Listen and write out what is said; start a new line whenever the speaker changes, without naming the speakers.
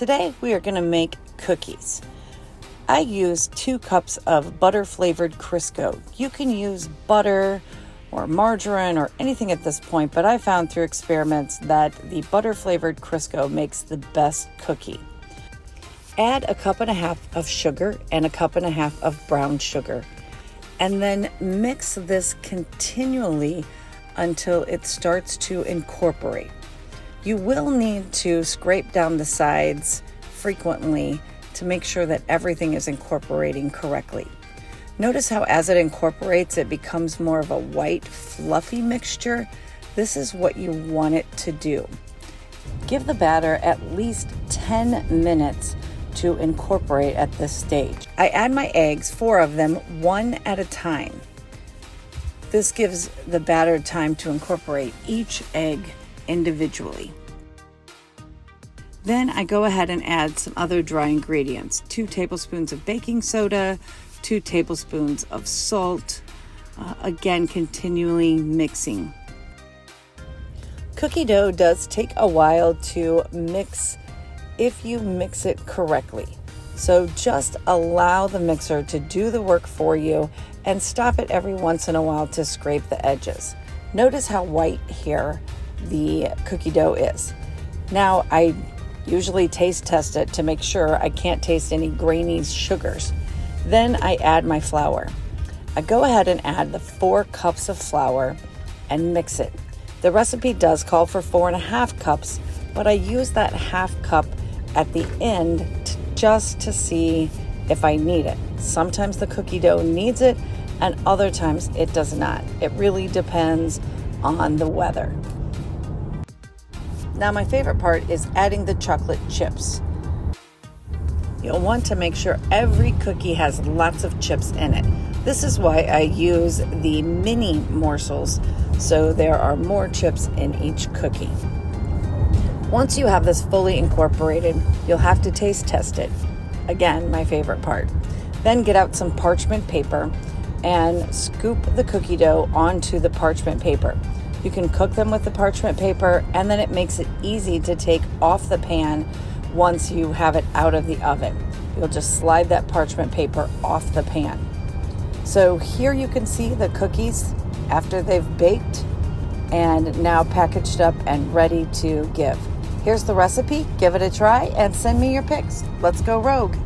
Today we are going to make cookies. I use 2 cups of butter flavored Crisco. You can use butter or margarine or anything at this point, but I found through experiments that the butter flavored Crisco makes the best cookie. Add 1.5 cups of sugar and 1.5 cups of brown sugar, and then mix this continually until it starts to incorporate. You will need to scrape down the sides frequently to make sure that everything is incorporating correctly. Notice how as it incorporates, it becomes more of a white, fluffy mixture. This is what you want it to do. Give the batter at least 10 minutes to incorporate at this stage. I add my eggs, 4 of them, one at a time. This gives the batter time to incorporate each egg individually. Then I go ahead and add some other dry ingredients. 2 tablespoons of baking soda, 2 tablespoons of salt, again continually mixing. Cookie dough does take a while to mix if you mix it correctly. So just allow the mixer to do the work for you and stop it every once in a while to scrape the edges. Notice how white here the cookie dough is. Now I usually taste test it to make sure I can't taste any grainy sugars. Then I add my flour. I go ahead and add the 4 cups of flour and mix it. The recipe does call for 4.5 cups, but I use that 1/2 cup at the end just to see if I need it. Sometimes the cookie dough needs it and other times it does not. It really depends on the weather. Now my favorite part is adding the chocolate chips. You'll want to make sure every cookie has lots of chips in it. This is why I use the mini morsels, so there are more chips in each cookie. Once you have this fully incorporated, you'll have to taste test it. Again, my favorite part. Then get out some parchment paper and scoop the cookie dough onto the parchment paper. You can cook them with the parchment paper, and then it makes it easy to take off the pan once you have it out of the oven. You'll just slide that parchment paper off the pan. So here you can see the cookies after they've baked and now packaged up and ready to give. Here's the recipe. Give it a try and send me your pics. Let's go rogue.